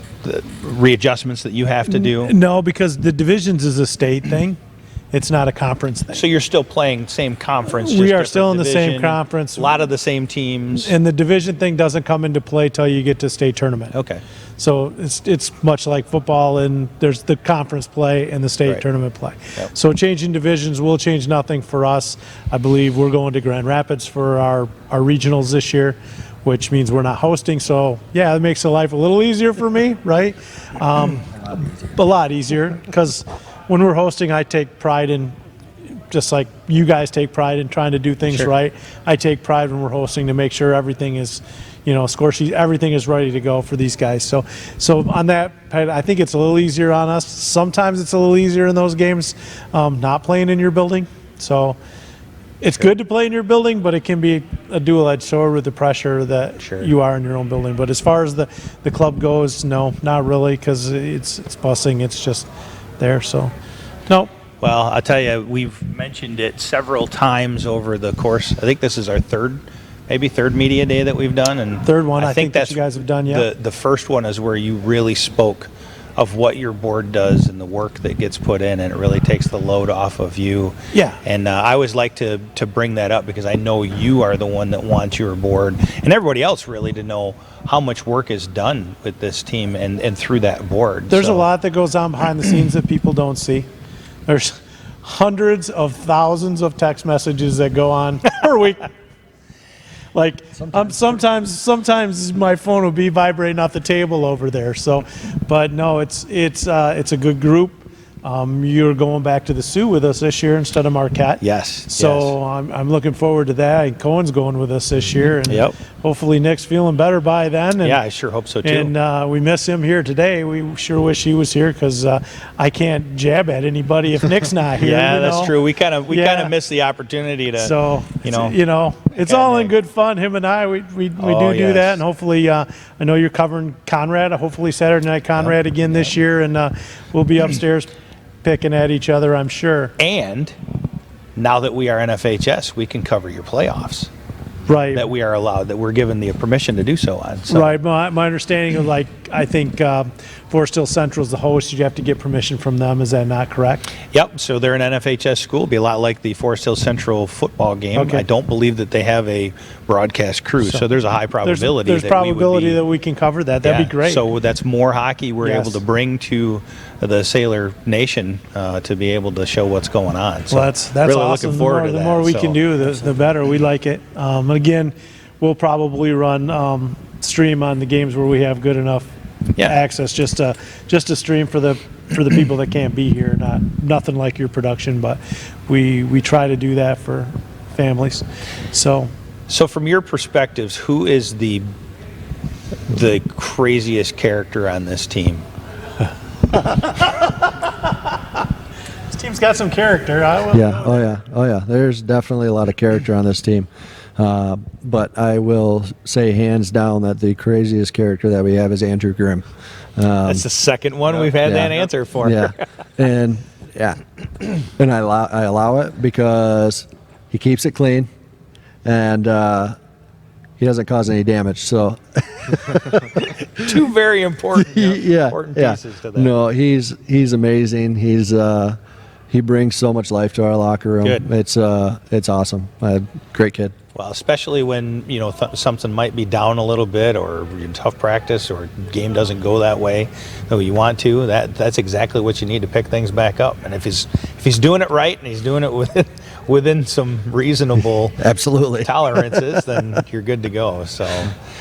readjustments that you have to do? No, because the divisions is a state thing. It's not a conference thing. So you're still playing same conference? We are still in the same conference. A lot of the same teams. And the division thing doesn't come into play till you get to state tournament. Okay. So it's much like football, and there's the conference play and the state tournament play. Yep. So changing divisions will change nothing for us. I believe we're going to Grand Rapids for our regionals this year, which means we're not hosting. So yeah, it makes the life a little easier for me, right? A lot easier, because when we're hosting, I take pride in, just like you guys take pride in trying to do things right. I take pride when we're hosting to make sure everything is, score sheet, everything is ready to go for these guys. So on that, I think it's a little easier on us. Sometimes it's a little easier in those games, not playing in your building. So it's good to play in your building, but it can be a dual-edged sword with the pressure that you are in your own building. But as far as the club goes, no, not really, because it's busing. It's just there. So, no. Well, I'll tell you, we've mentioned it several times over the course. I think this is our third media day that we've done, and third one. I think that's you guys have done. Yeah. The first one is where you really spoke of what your board does and the work that gets put in, and it really takes the load off of you. Yeah. And I always like to bring that up, because I know you are the one that wants your board and everybody else really to know how much work is done with this team and through that board. There's a lot that goes on behind the scenes that people don't see. There's hundreds of thousands of text messages that go on per week. Like sometimes my phone will be vibrating off the table over there. So, but no, it's a good group. You're going back to the Sioux with us this year instead of Marquette. Yes. So I'm looking forward to that. And Cohen's going with us this year, and hopefully Nick's feeling better by then. And, yeah, I sure hope so too. And we miss him here today. We sure wish he was here, because I can't jab at anybody if Nick's not here. Yeah, that's true. We kind of miss the opportunity to. So it's all in good fun. Him and I, we do that, and hopefully I know you're covering Conrad. Hopefully Saturday Night Conrad again this year, and we'll be upstairs picking at each other, I'm sure. And now that we are NFHS, we can cover your playoffs. Right. That we are allowed, that we're given the permission to do so on. So. Right. My understanding of, I think Forest Hill Central is the host. You have to get permission from them. Is that not correct? Yep. So they're an NFHS school. It'll be a lot like the Forest Hill Central football game. Okay. I don't believe that they have a broadcast crew. So there's a high probability there's probability that we can cover that. That'd be great. So that's more hockey we're able to bring to the Sailor Nation to be able to show what's going on. So well, that's really awesome. Looking forward to the that. more we can do, the better. We like it. Again, we'll probably run stream on the games where we have good enough access, just to stream for the people that can't be here. Nothing like your production, but we try to do that for families. So from your perspectives, who is the craziest character on this team? team's got some character. Yeah. Oh yeah. There's definitely a lot of character on this team. But I will say hands down that the craziest character that we have is Andrew Grimm. That's the second one we've had that answer for. Yeah. And I allow it because he keeps it clean and he doesn't cause any damage. So two very important important pieces to that. No, he's amazing. He brings so much life to our locker room. Good. It's awesome. Great kid. Well, especially when something might be down a little bit, or you're in tough practice, or game doesn't go that way that you want to. That's exactly what you need to pick things back up. And if he's doing it right and he's doing it within some reasonable absolutely tolerances, then you're good to go. So,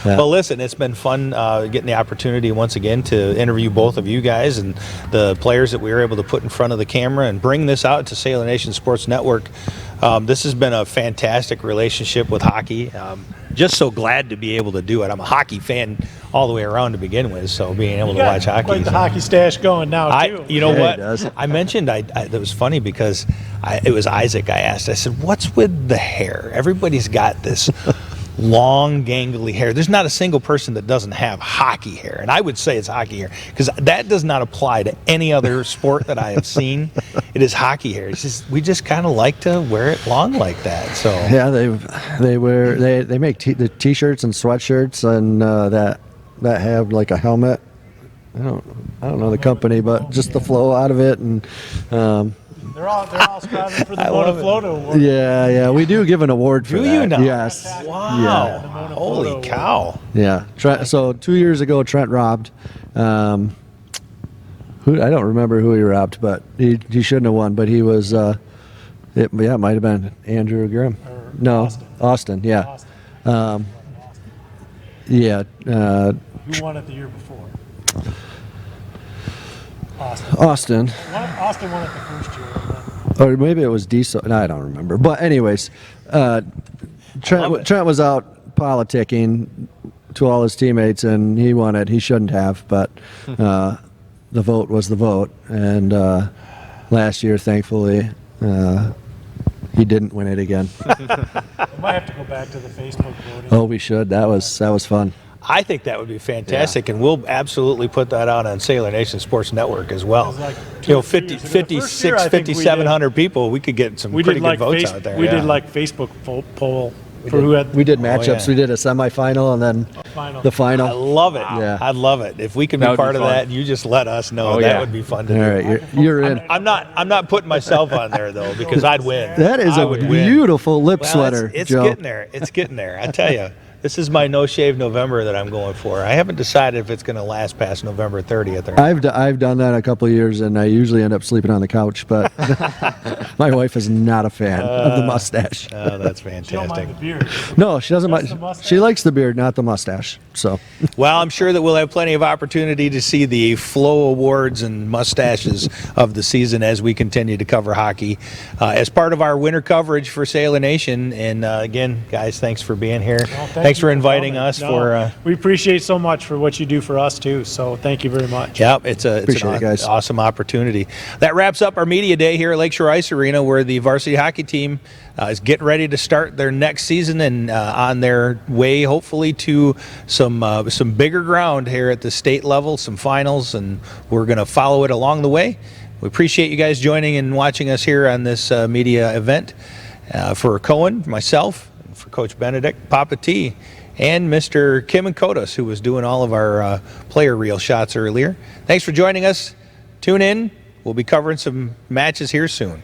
well, listen, it's been fun getting the opportunity once again to interview both of you guys and the players that we were able to put in front of the camera and bring this out to Sailor Nation Sports Network. This has been a fantastic relationship with hockey. Just so glad to be able to do it. I'm a hockey fan all the way around to begin with, so being able to watch hockey. Like the hockey stash going now, too. You know what? I mentioned, it was funny because it was Isaac I asked. I said, what's with the hair? Everybody's got this long, gangly hair. There's not a single person that doesn't have hockey hair, and I would say it's hockey hair because that does not apply to any other sport that I have seen. It is hockey hair. It's just, we just kind of like to wear it long like that. So yeah, they make the t-shirts and sweatshirts and that have like a helmet. I don't know the company, but just the flow out of it and. They're all striving for the Mona Floto award. Yeah, we do give an award for that. Do you know? Yes. Wow. Yeah. Holy cow. Yeah. So 2 years ago, Trent robbed. I don't remember who he robbed, but he shouldn't have won. But he was. It might have been Andrew Grimm. No, Austin. Yeah. Austin. Yeah. Who won it the year before? Austin. Austin won it the first year. Or maybe it was Diesel. No, I don't remember. But anyways, Trent was out politicking to all his teammates, and he won it. He shouldn't have, but the vote was the vote. And last year, thankfully, he didn't win it again. We might have to go back to the Facebook voting. Oh, we should. That was fun. I think that would be fantastic, and we'll absolutely put that out on Sailor Nation Sports Network as well. 5,700 people, we could get some pretty good votes out there. We did like Facebook poll for who had. We did matchups. We did a semifinal and then the final. I love it. Yeah. I love it. If we can be part of that, you just let us know. That would be fun to do. All right, you're in. I'm not putting myself on there though because I'd win. That is a beautiful lip sweater, it's Joe. getting there. It's getting there. I tell you. This is my no shave November that I'm going for. I haven't decided if it's going to last past November 30th or not. I've done that a couple of years, and I usually end up sleeping on the couch. But my wife is not a fan of the mustache. Oh, that's fantastic. She don't mind the beard. No, she doesn't mind. She likes the beard, not the mustache. So. Well, I'm sure that we'll have plenty of opportunity to see the Flow Awards and mustaches of the season as we continue to cover hockey as part of our winter coverage for Sailor Nation. And again, guys, thanks for being here. Thanks for inviting us. We appreciate so much for what you do for us too. So thank you very much. Yeah, it's an awesome opportunity. That wraps up our media day here at Lakeshore Ice Arena, where the varsity hockey team is getting ready to start their next season and on their way, hopefully, to some bigger ground here at the state level, some finals, and we're going to follow it along the way. We appreciate you guys joining and watching us here on this media event. For Cohen, myself, for Coach Benedict, Papa T, and Mr. Kim and Kodos, who was doing all of our player reel shots earlier. Thanks for joining us. Tune in. We'll be covering some matches here soon.